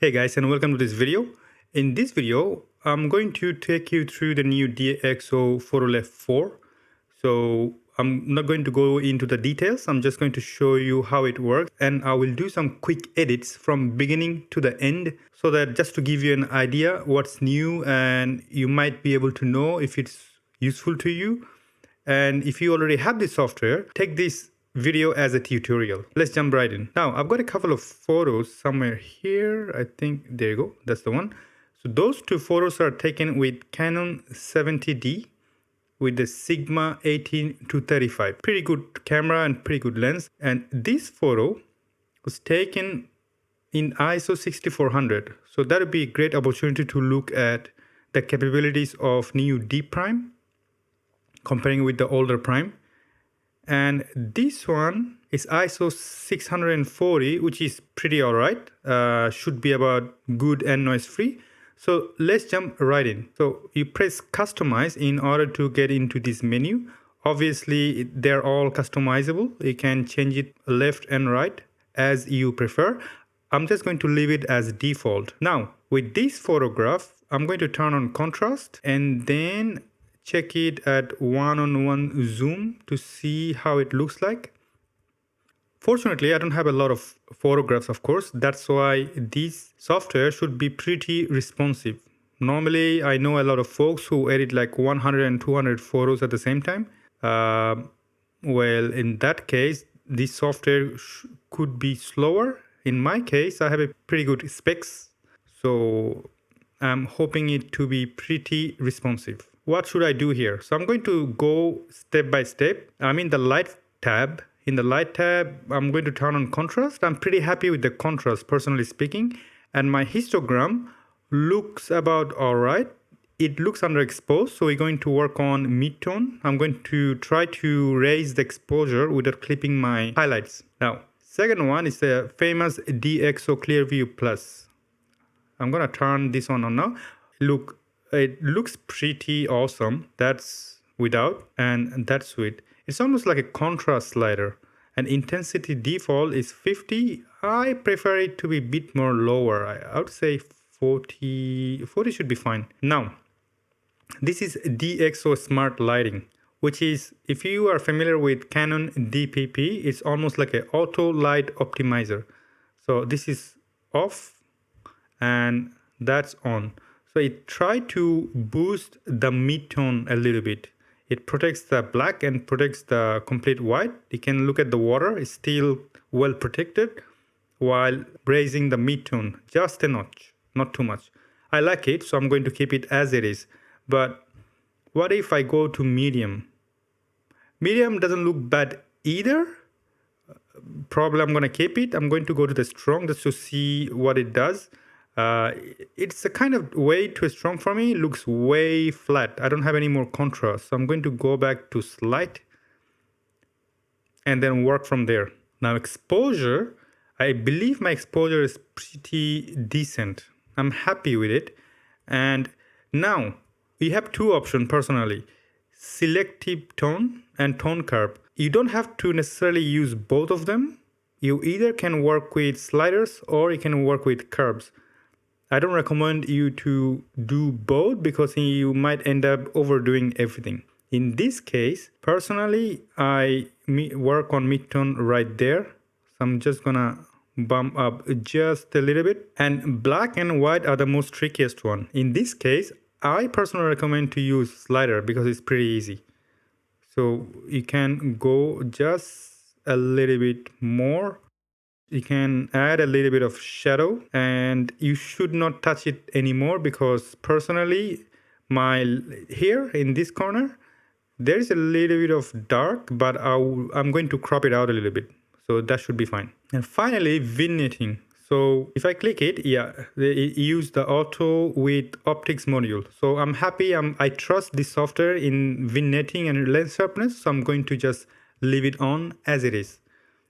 Hey guys, and welcome to this video. In this video, I'm going to take you through the new DxO PhotoLab 4. So I'm not going to go into the details. I'm just going to show you how it works, and I will do some quick edits from beginning to the end so that just to give you an idea what's new, and you might be able to know if it's useful to you. And if you already have this software, take this video as a tutorial. Let's jump right in. Now, I've got a couple of photos somewhere here. I think, there you go, that's the one. So those two photos are taken with Canon 70D with the Sigma 18-35. Pretty good camera and pretty good lens. And this photo was taken in ISO 6400. So that would be a great opportunity to look at the capabilities of new DeepPRIME comparing with the older Prime. And this one is ISO 640, which is pretty alright. Should be about good and noise free. So let's jump right in. So you press customize in order to get into this menu. Obviously, they're all customizable. You can change it left and right as you prefer. I'm just going to leave it as default. Now, with this photograph, I'm going to turn on contrast and then check it at 1:1 zoom to see how it looks like. Fortunately, I don't have a lot of photographs, of course. That's why this software should be pretty responsive. Normally, I know a lot of folks who edit like 100 and 200 photos at the same time. Well, in that case, this software could be slower. In my case, I have a pretty good specs, so I'm hoping it to be pretty responsive. What should I do here? So I'm going to go step by step. I'm in the light tab. In the light tab, I'm going to turn on contrast. I'm pretty happy with the contrast, personally speaking. And my histogram looks about all right. It looks underexposed, so we're going to work on midtone. I'm going to try to raise the exposure without clipping my highlights. Now, second one is the famous DxO Clearview Plus. I'm going to turn this on now. Look. It looks pretty awesome. That's without, and that's with. It's almost like a contrast slider. And intensity default is 50. I prefer it to be a bit more lower. I would say 40. 40 should be fine. Now, this is DxO Smart Lighting, which is, if you are familiar with Canon DPP, it's almost like an auto light optimizer. So this is off and that's on. So it tries to boost the midtone a little bit. It protects the black and protects the complete white. You can look at the water, it's still well protected while raising the midtone just a notch, not too much. I like it, so I'm going to keep it as it is. But what if I go to medium? Medium doesn't look bad either. Probably I'm going to keep it. I'm going to go to the strong just to see what it does. It's a kind of way too strong for me. It looks way flat. I don't have any more contrast. So I'm going to go back to slight and then work from there. Now exposure, I believe my exposure is pretty decent. I'm happy with it. And now we have two options personally. Selective tone and tone curve. You don't have to necessarily use both of them. You either can work with sliders or you can work with curves. I don't recommend you to do both because you might end up overdoing everything. In this case, personally, I work on midtone right there. So I'm just gonna bump up just a little bit. And black and white are the most trickiest one. In this case, I personally recommend to use slider because it's pretty easy. So you can go just a little bit more. You can add a little bit of shadow, and you should not touch it anymore because personally, here in this corner, there is a little bit of dark, but I'm going to crop it out a little bit. So that should be fine. And finally, vignetting. So if I click it, yeah, it used the auto with optics module. So I'm happy. I trust this software in vignetting and lens sharpness. So I'm going to just leave it on as it is.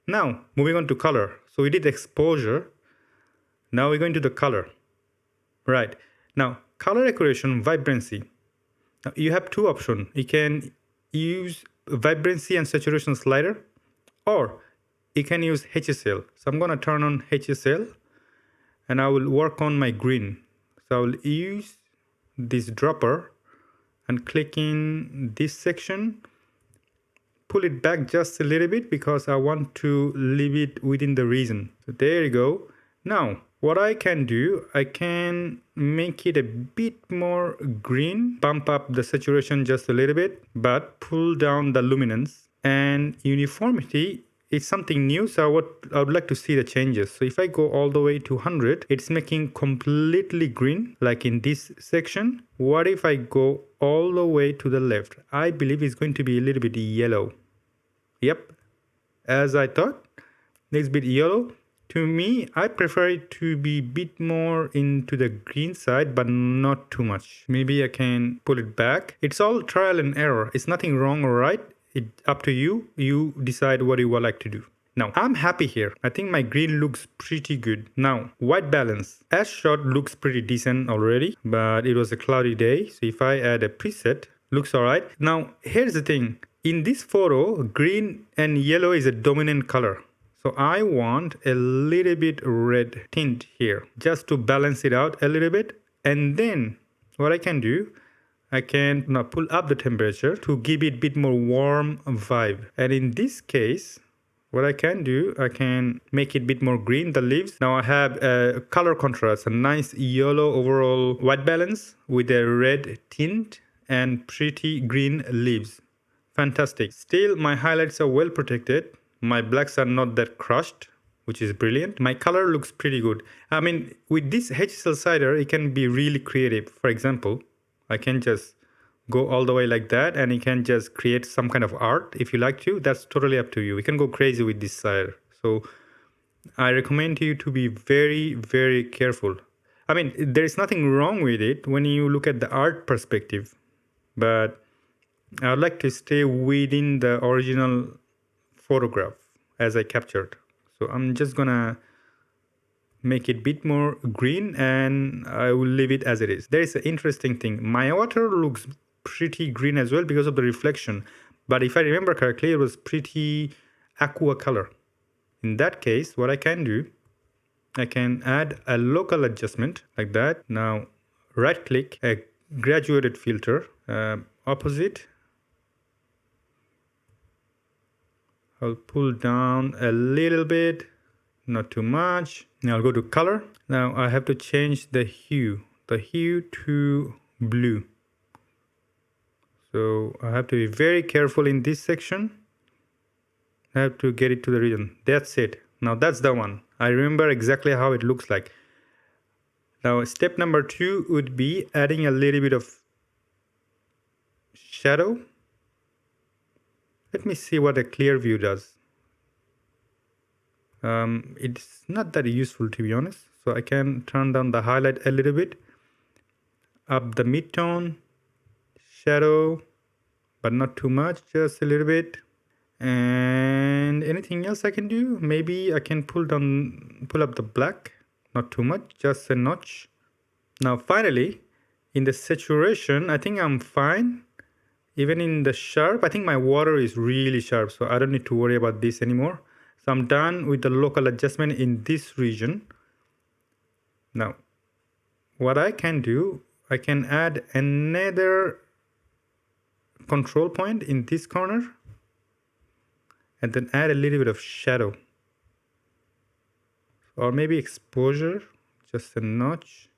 Now, moving on to color. So we did exposure. Now we're going to the color. Right. Now, color accuracy, vibrancy. Now, you have two options. You can use vibrancy and saturation slider, or you can use HSL. So I'm going to turn on HSL. and I will work on my green. So I will use this dropper and click in this section, pull it back just a little bit because I want to leave it within the region. So there you go. Now what I can do, I can make it a bit more green, bump up the saturation just a little bit, but pull down the luminance. And uniformity is something new, so I would like to see the changes. So if I go all the way to 100, it's making completely green, like in this section. What if I go all the way to the left? I believe it's going to be a little bit yellow. Yep, as I thought, it's a bit yellow. To me, I prefer it to be a bit more into the green side, but not too much. Maybe I can pull it back. It's all trial and error. It's nothing wrong or right. It's up to you. You decide what you would like to do. Now, I'm happy here. I think my green looks pretty good. Now, white balance. As shot looks pretty decent already, but it was a cloudy day. So if I add a preset, looks alright. Now, here's the thing. In this photo, green and yellow is a dominant color. So I want a little bit red tint here just to balance it out a little bit. And then what I can do, I can now pull up the temperature to give it a bit more warm vibe. And in this case, what I can do, I can make it a bit more green, the leaves. Now I have a color contrast, a nice yellow overall white balance with a red tint and pretty green leaves. Fantastic. Still, my highlights are well protected. My blacks are not that crushed, which is brilliant. My color looks pretty good. I mean, with this HSL slider, it can be really creative. For example, I can just go all the way like that, and you can just create some kind of art if you like to. That's totally up to you. You can go crazy with this slider. So I recommend you to be very, very careful. I mean, there is nothing wrong with it when you look at the art perspective, but I would like to stay within the original photograph as I captured. So I'm just gonna make it a bit more green and I will leave it as it is. There is an interesting thing. My water looks pretty green as well because of the reflection. But if I remember correctly, it was pretty aqua color. In that case, what I can do, I can add a local adjustment like that. Now, right click, a graduated filter, opposite. I'll pull down a little bit, not too much. Now I'll go to color. Now I have to change the hue to blue. So I have to be very careful in this section. I have to get it to the region. That's it. Now that's the one. I remember exactly how it looks like. Now step number 2 would be adding a little bit of shadow. Let me see what a clear view does. It's not that useful, to be honest. So I can turn down the highlight a little bit, up the midtone, shadow, but not too much, just a little bit. And anything else I can do? Maybe I can pull up the black, not too much, just a notch. Now finally, in the saturation, I think I'm fine. Even in the sharp, I think my water is really sharp, so I don't need to worry about this anymore. So I'm done with the local adjustment in this region. Now, what I can do, I can add another control point in this corner and then add a little bit of shadow. Or maybe exposure, just a notch.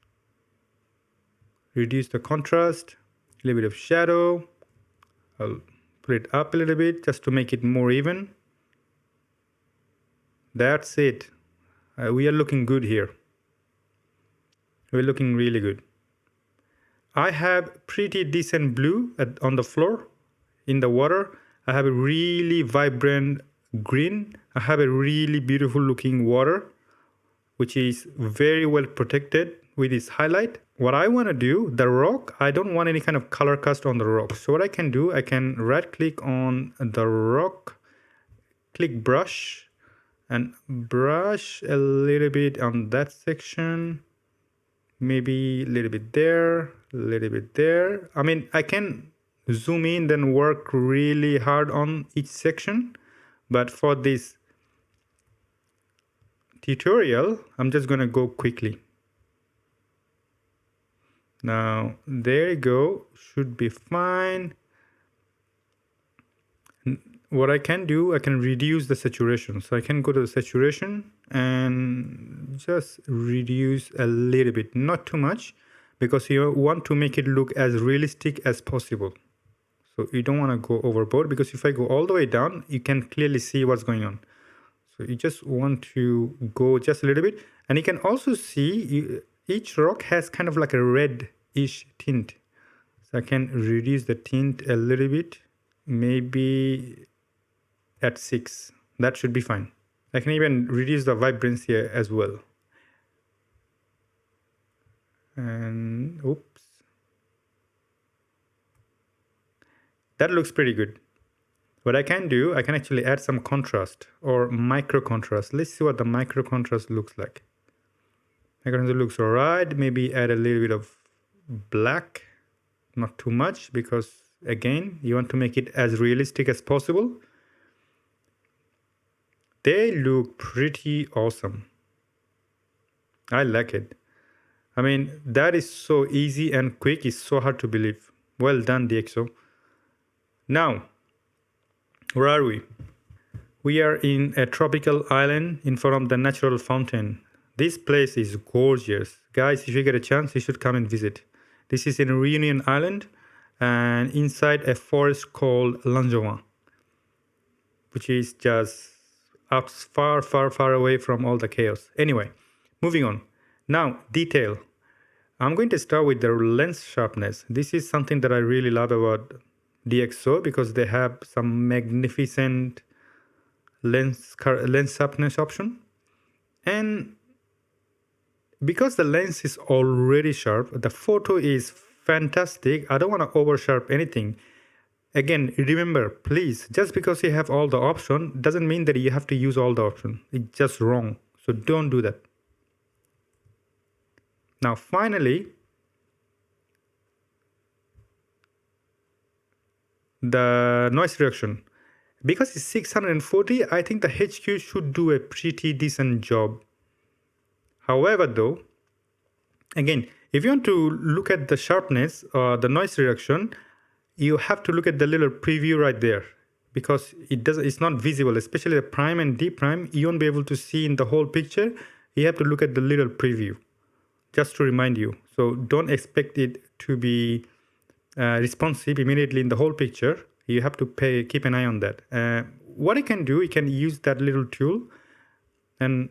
Reduce the contrast, a little bit of shadow. I'll put it up a little bit just to make it more even. That's it. We are looking good here. We're looking really good. I have pretty decent blue on the floor. In the water, I have a really vibrant green. I have a really beautiful looking water, which is very well protected with this highlight. What I want to do, the rock, I don't want any kind of color cast on the rock. So what I can do, I can right click on the rock, click brush, and brush a little bit on that section. Maybe a little bit there, a little bit there. I mean, I can zoom in, then work really hard on each section. But for this tutorial, I'm just going to go quickly. Now, there you go. Should be fine. What I can do, I can reduce the saturation. So I can go to the saturation and just reduce a little bit, not too much, because you want to make it look as realistic as possible. So you don't want to go overboard, because if I go all the way down, you can clearly see what's going on. So you just want to go just a little bit. And you can also see each rock has kind of like a red-ish tint. So I can reduce the tint a little bit, maybe at 6. That should be fine. I can even reduce the vibrancy here as well. And oops. That looks pretty good. What I can do, I can actually add some contrast or micro contrast. Let's see what the micro contrast looks like. Micro contrast looks alright. Maybe add a little bit of black, not too much, because again, you want to make it as realistic as possible. They look pretty awesome. I like it. I mean, that is so easy and quick. It's so hard to believe. Well done, DxO. Now, where are we? We are in a tropical island in front of the natural fountain. This place is gorgeous. Guys, if you get a chance, you should come and visit. This is in Reunion Island and inside a forest called Lanjawa, which is just up far, far, far away from all the chaos. Anyway, moving on. Now, detail. I'm going to start with the lens sharpness. This is something that I really love about DxO, because they have some magnificent lens sharpness option. And because the lens is already sharp, the photo is fantastic. I don't want to over sharp anything. Again, remember, please, just because you have all the option doesn't mean that you have to use all the option. It's just wrong. So don't do that. Now, finally, the noise reduction. Because it's 640, I think the HQ should do a pretty decent job. However, though, again, if you want to look at the sharpness or the noise reduction, you have to look at the little preview right there, because it's not visible, especially the prime and DeepPRIME. You won't be able to see in the whole picture. You have to look at the little preview, just to remind you. So don't expect it to be responsive immediately in the whole picture. You have to keep an eye on that. What you can do, you can use that little tool and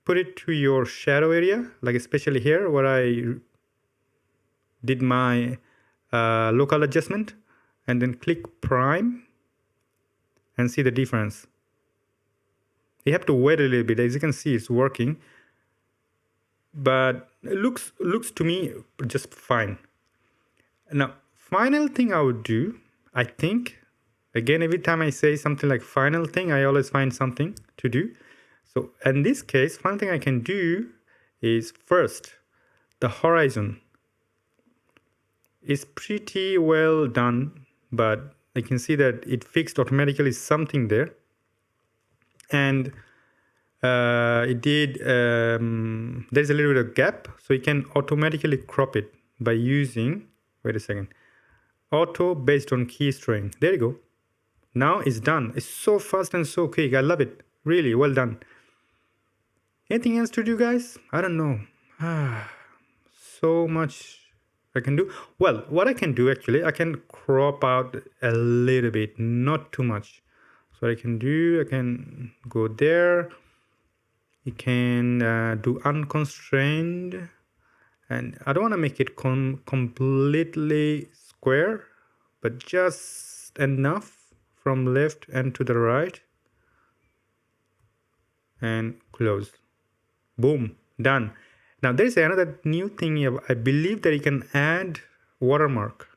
put it to your shadow area, like especially here where I did my local adjustment, and then click prime and see the difference. You have to wait a little bit. As you can see, it's working, but it looks to me just fine. Now, final thing I would do, I think, again, every time I say something like final thing, I always find something to do. So in this case, one thing I can do is first, the horizon is pretty well done, but I can see that it fixed automatically something there. And it did, there's a little bit of gap, so you can automatically crop it by using, wait a second, auto based on keystring. There you go. Now it's done. It's so fast and so quick. I love it. Really well done. Anything else to do, guys? I don't know. So much I can do. Well, what I can do actually, I can crop out a little bit, not too much. So what I can do, I can go there. You can do unconstrained, and I don't want to make it completely square, but just enough from left and to the right, and close. Boom, done. Now there's another new thing here. I believe that you can add watermark.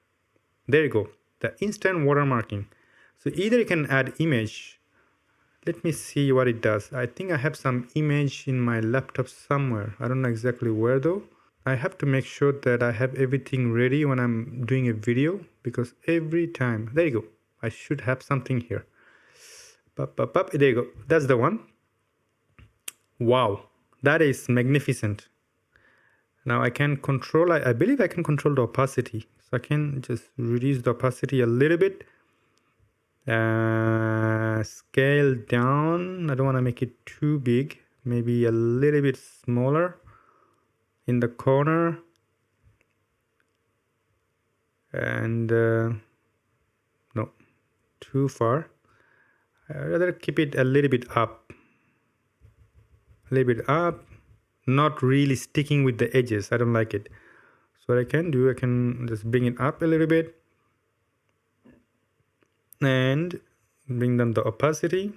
There you go, the instant watermarking. So either you can add image. Let me see what it does. I think I have some image in my laptop somewhere. I don't know exactly where though. I have to make sure that I have everything ready when I'm doing a video, because every time, there you go, I should have something here. There you go, that's the one. Wow, That is magnificent. Now I can control, I believe I can control the opacity. So I can just reduce the opacity a little bit. Scale down. I don't want to make it too big. Maybe a little bit smaller in the corner. And no, too far. I'd rather keep it a little bit up. A little bit up. Not really sticking with the edges. I don't like it. So what I can do, I can just bring it up a little bit. And bring down the opacity.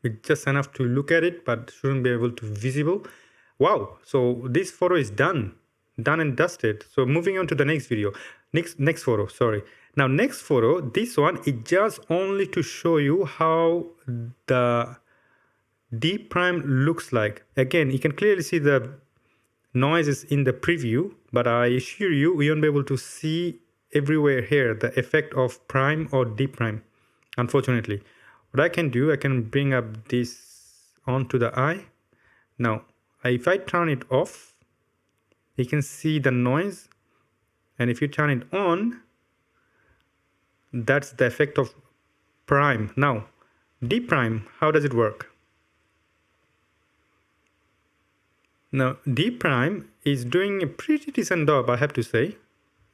It's just enough to look at it, but shouldn't be able to visible. Wow, so this photo is done and dusted. So moving on to the next video, next photo, sorry. Now next photo, this one is just only to show you how the DeepPRIME looks like. Again, you can clearly see the noises in the preview, but I assure you, we won't be able to see everywhere here the effect of prime or DeepPRIME, unfortunately. What I can do, I can bring up this onto the eye. Now, if I turn it off, you can see the noise. And if you turn it on, that's the effect of prime. Now, DeepPRIME, how does it work? Now, DeepPRIME is doing a pretty decent job, I have to say.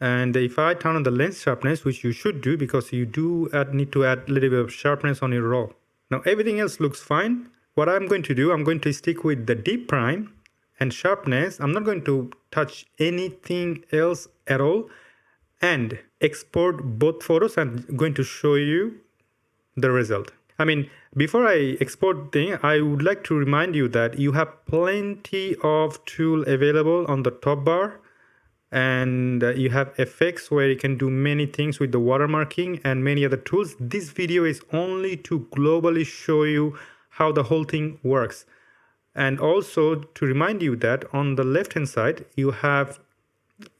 And if I turn on the lens sharpness, which you should do because you do need to add a little bit of sharpness on your raw. Now everything else looks fine. What I'm going to do, I'm going to stick with the DeepPRIME and sharpness. I'm not going to touch anything else at all and export both photos. I'm going to show you the result. I mean, before I export thing, I would like to remind you that you have plenty of tool available on the top bar. And you have effects where you can do many things with the watermarking and many other tools. This video is only to globally show you how the whole thing works. And also to remind you that on the left hand side, you have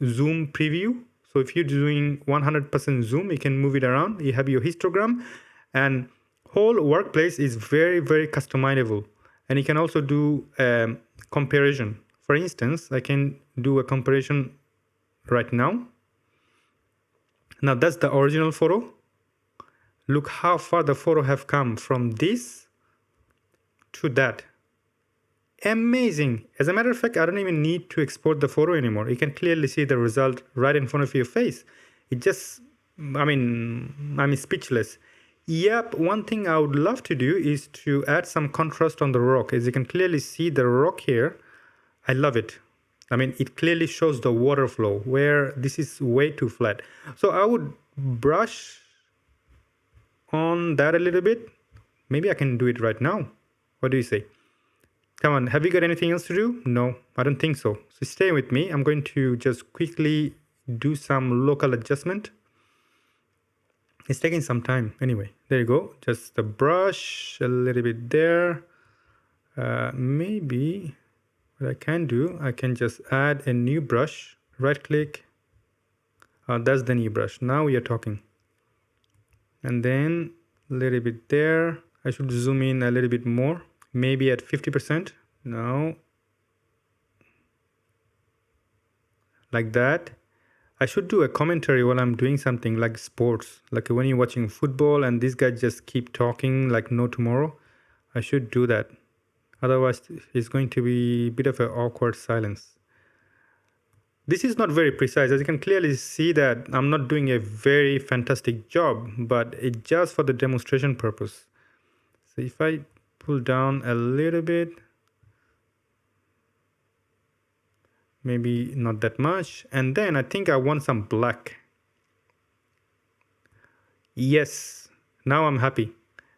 zoom preview. So if you're doing 100% zoom, you can move it around. You have your histogram and whole workplace is very, very customizable. And you can also do comparison. For instance, I can do a comparison right now. Now that's the original photo. Look how far the photo have come from this to that. Amazing. As a matter of fact, I don't even need to export the photo anymore. You can clearly see the result right in front of your face. It just, I'm speechless. Yep, one thing I would love to do is to add some contrast on the rock. As you can clearly see the rock here, I love it. I mean, it clearly shows the water flow where this is way too flat. So I would brush on that a little bit. Maybe I can do it right now. What do you say? Come on, have you got anything else to do? No, I don't think so. So stay with me. I'm going to just quickly do some local adjustment. It's taking some time. Anyway, there you go. Just the brush a little bit there. Maybe... what I can do, I can just add a new brush, right click. That's the new brush. Now we are talking. And then a little bit there. I should zoom in a little bit more, maybe at 50%. No. Like that. I should do a commentary while I'm doing something like sports, like when you're watching football and these guys just keep talking like no tomorrow. I should do that. Otherwise, it's going to be a bit of an awkward silence. This is not very precise. As you can clearly see that I'm not doing a very fantastic job, but it's just for the demonstration purpose. So if I pull down a little bit, maybe not that much. And then I think I want some black. Yes, now I'm happy.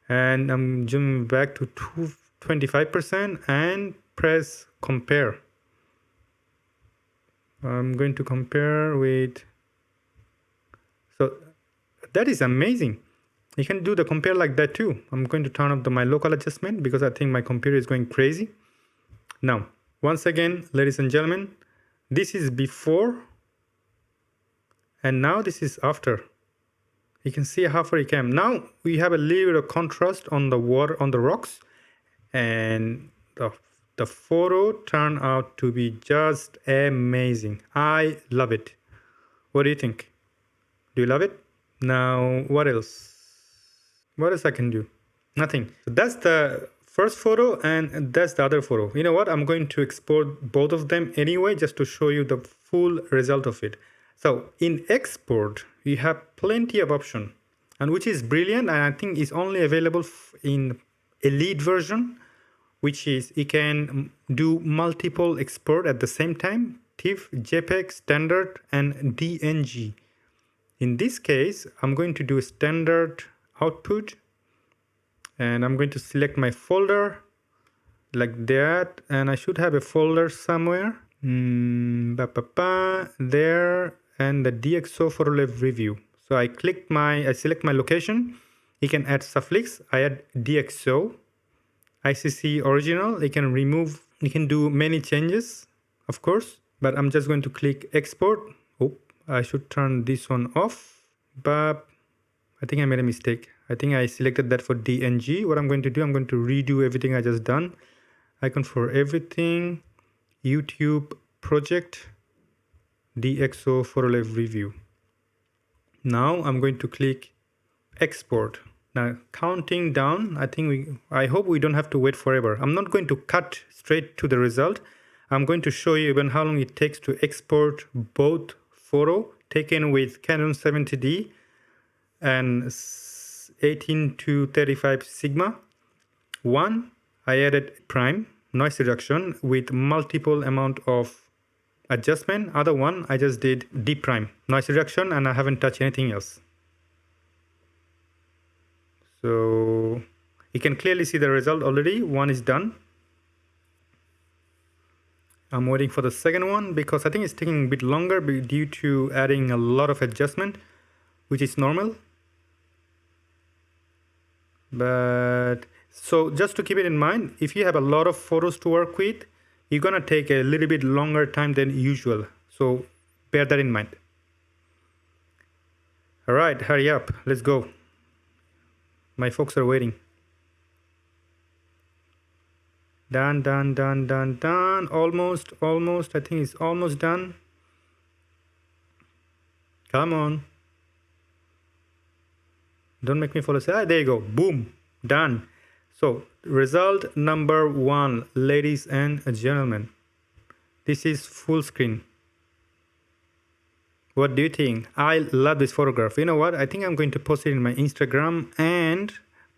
And I'm zooming back to 25% and press compare. I'm going to compare with, so that is amazing. You can do the compare like that too. I'm going to turn off my local adjustment because I think my computer is going crazy. Now, once again, ladies and gentlemen, this is before and now this is after. You can see how far it came. Now we have a little bit of contrast on the water, on the rocks. and the photo turned out to be just amazing. I love it. What do you think? Do you love it? Now, what else? What else I can do? Nothing. So that's the first photo and that's the other photo. You know what? I'm going to export both of them anyway, just to show you the full result of it. So in export, we have plenty of options, and which is brilliant, and I think is only available in elite version, which is you can do multiple export at the same time: TIFF, JPEG, standard, and DNG. In this case, I'm going to do a standard output, and I'm going to select my folder like that, and I should have a folder somewhere there, and the DxO PhotoLab review. So I select my location. You can add suffix. I add DxO ICC original. You can remove, you can do many changes, of course, but I'm just going to click export. Oh, I should turn this one off, but I think I made a mistake. I think I selected that for DNG. What I'm going to do, I'm going to redo everything I just done. Icon for everything, YouTube project, DxO PhotoLab review. Now I'm going to click export. Now counting down, I hope we don't have to wait forever. I'm not going to cut straight to the result. I'm going to show you even how long it takes to export both photo taken with Canon 70D and 18 to 35 Sigma. One, I added prime, noise reduction with multiple amount of adjustment. Other one, I just did DeepPRIME, noise reduction, and I haven't touched anything else. So you can clearly see the result already. One is done. I'm waiting for the second one because I think it's taking a bit longer due to adding a lot of adjustment, which is normal. But so just to keep it in mind, if you have a lot of photos to work with, you're gonna take a little bit longer time than usual. So bear that in mind. All right, hurry up, let's go. My folks are waiting. Done. Almost. I think it's almost done. Come on. Don't make me fall asleep. Ah, there you go. Boom. Done. So, result number 1, ladies and gentlemen. This is full screen. What do you think? I love this photograph. You know what? I think I'm going to post it in my Instagram, and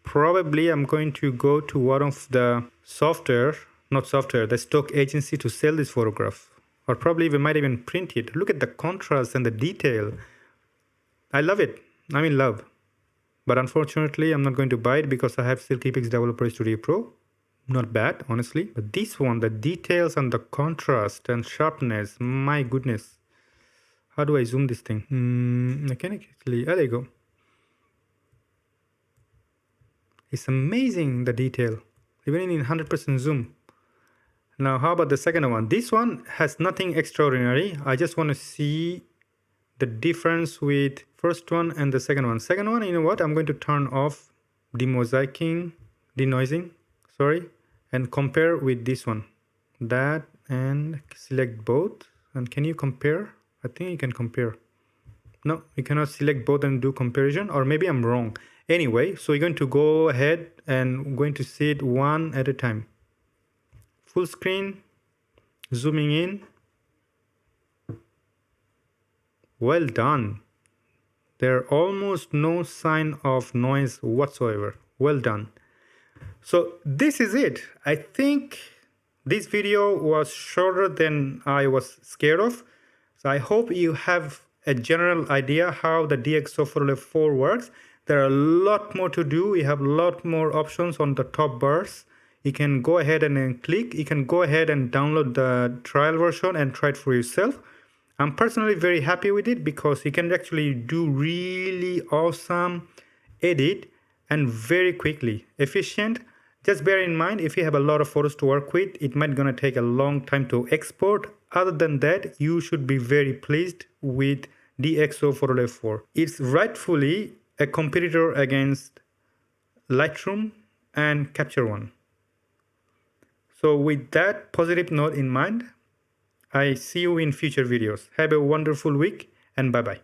probably I'm going to go to one of the the stock agency to sell this photograph. Or probably we might even print it. Look at the contrast and the detail. I love it. I'm in love. But unfortunately, I'm not going to buy it because I have SilkyPix Developer Studio Pro. Not bad, honestly. But this one, the details and the contrast and sharpness, my goodness. How do I zoom this thing? I can actually, there you go. It's amazing, the detail, even in 100% zoom. Now, how about the second one? This one has nothing extraordinary. I just want to see the difference with first one and the second one. Second one, you know what? I'm going to turn off denoising, and compare with this one. That, and select both. And can you compare? I think you can compare. No, you cannot select both and do comparison, or maybe I'm wrong. Anyway, so you're going to go ahead and going to see it one at a time. Full screen, zooming in. Well done. There are almost no sign of noise whatsoever. Well done. So this is it. I think this video was shorter than I was scared of. So I hope you have a general idea how the DxO PhotoLab 4 works. There are a lot more to do. We have a lot more options on the top bars. You can go ahead and click. You can go ahead and download the trial version and try it for yourself. I'm personally very happy with it because you can actually do really awesome edit and very quickly, efficient. Just bear in mind, if you have a lot of photos to work with, it might gonna take a long time to export. Other than that, you should be very pleased with DxO PhotoLab 4. It's rightfully a competitor against Lightroom and Capture One. So with that positive note in mind, I see you in future videos. Have a wonderful week and bye-bye.